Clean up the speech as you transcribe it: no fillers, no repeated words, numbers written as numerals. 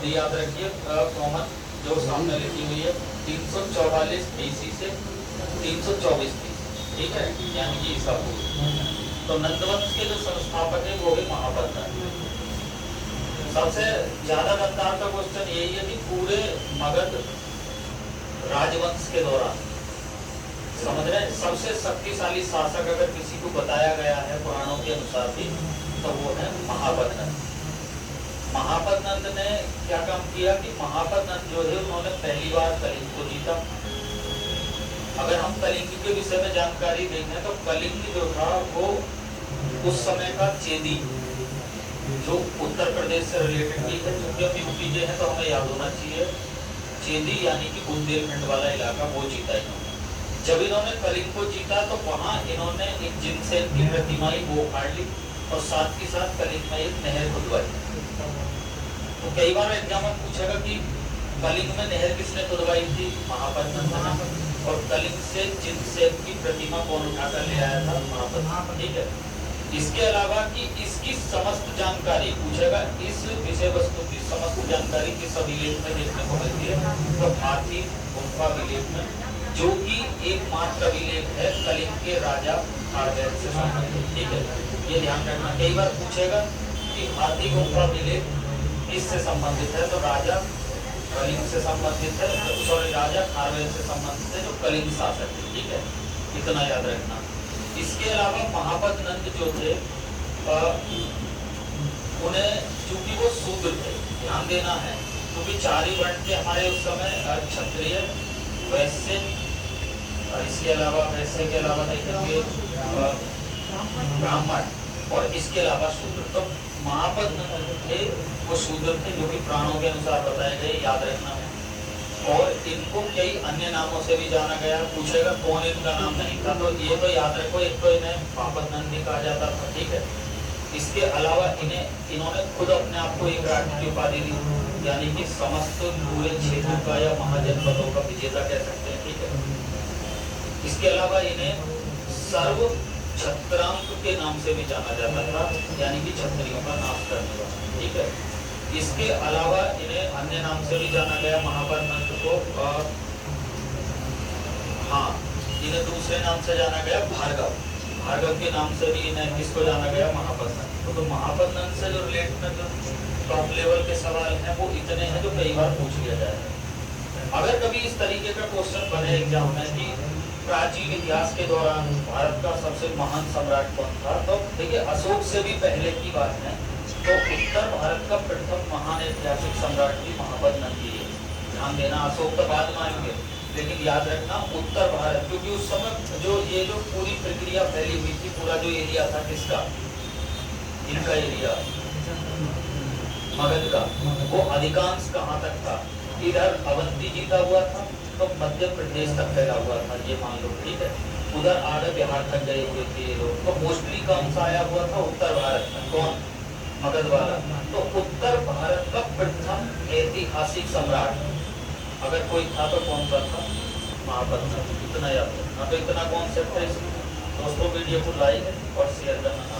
अवधि याद रखिए कॉमन जो सामने लिखी हुई है 344 BC से 324 BC, ठीक है, यानी कि ईसा पूर्व। तो नंदवंश के जो संस्थापक है वो भी महापद नंद। सबसे ज्यादा गद्दार का क्वेश्चन यही है कि पूरे मगध राजवंश के दौरान समझ रहे हैं सबसे शक्तिशाली शासक अगर किसी को बताया गया है पुराणों के अनुसार भी तो वो है महापद नंद। महापद नंद ने क्या काम किया कि महापद नंद जो है उन्होंने पहली बार कलिंग को जीता। अगर हम कलिंग के विषय में जानकारी देखें तो कलिंग जो था वो उस समय का चेदी जो उत्तर प्रदेश से रिलेटेड भी है, क्योंकि हम यूपी के हैं तो हमें याद होना चाहिए चेदी यानी कि बुंदेलखंड वाला इलाका वो जीता इन्होंने। जब इन्होंने कलिंग को जीता तो वहां इन्होंने एक जिनसेन की प्रतिमा ही वो उखाड़ ली और साथ ही साथ कलिंग में एक नहर खुदवाई। तो कई बार एग्जाम में पूछेगा कि कलिंग में नहर किसने खुदवाई थी, महापद नंद ने, और कलिंग से जिनसेन की प्रतिमा कौन उठाकर ले आया था, महापद, ठीक है। इसके अलावा कि इसकी समस्त जानकारी पूछेगा, इस विषय वस्तु की समस्त जानकारी किस अभिलेख में देखने को मिलती है, तो हाथी गुम्फा अभिलेख में, जो कि एकमात्र अभिलेख है कलिंग के राजा खारवेल से संबंधित, ठीक है, ये ध्यान रखना। कई बार पूछेगा कि हाथी गुम्फा अभिलेख किससे संबंधित है, तो राजा कलिंग से संबंधित है, सॉरी राजा खारवेल से संबंधित है जो कलिंग शासक है, ठीक है, इतना याद रखना। इसके अलावा महापद नंद जो थे उन्हें चूंकि वो शूद्र थे, ध्यान देना है, क्योंकि चार ही वर्ण थे हमारे उस समय, क्षत्रिय, वैश्य, इसके अलावा वैश्य के अलावा देखेंगे ब्राह्मण और इसके अलावा शूद्र। तो महापद नंद थे वो शूद्र थे जो कि पुराणों के अनुसार बताए गए, याद रखना है। और इनको कई अन्य नामों से भी जाना गया। पूछेगा कौन इनका नाम नहीं था, तो ये तो याद रखो, एक तो इन्हें महापद नंद भी कहा जाता था, ठीक है। इसके अलावा इन्होंने खुद अपने आप को एक राज्य की उपाधि दी, यानी कि समस्त पूरे क्षेत्र का या महाजनपदों का विजेता कह सकते हैं, ठीक है। इसके अलावा इन्हें सर्व छत्रांक के नाम से भी जाना जाता था, यानी कि क्षत्रियों का नाश करने वाला, ठीक है। इसके अलावा इन्हें अन्य नाम से भी जाना गया महापद नंद को, हाँ, इन्हें दूसरे नाम से जाना गया भार्गव, भार्गव के नाम से भी इन्हें किसको जाना गया, महापद नंद। तो महापद नंद से जो रिलेटेड जो टॉप लेवल के सवाल हैं वो इतने हैं जो कई बार पूछ लिया जाए। अगर कभी इस तरीके का क्वेश्चन बने एग्जाम में कि प्राचीन इतिहास के दौरान भारत का सबसे महान सम्राट कौन था, तो देखिए अशोक से भी पहले की बात है, तो उत्तर भारत का प्रथम महान ऐतिहासिक सम्राट भी महापद नंद ही है। ध्यान देना, अशोक तो बाद में आएंगे, लेकिन याद रखना उत्तर भारत, क्योंकि उस समय जो पूरी प्रक्रिया फैली हुई थी, पूरा जो एरिया था किसका, इनका एरिया मगध का, वो अधिकांश कहाँ तक था, इधर अवंती जीता हुआ था तो मध्य प्रदेश तक फैला हुआ था, ये मान लो, ठीक है। उधर आगे बिहार तक गए हुए थे ये लोग, तो मोस्टली कौन सा आया हुआ था, उत्तर भारत में, कौन, मगध वाला। तो उत्तर भारत का प्रथम ऐतिहासिक सम्राट अगर कोई था तो कौन सा था, महापद नंद, इतना याद रखना। तो इतना कॉन्सेप्ट है इसमें दोस्तों। वीडियो को लाइक और शेयर करना।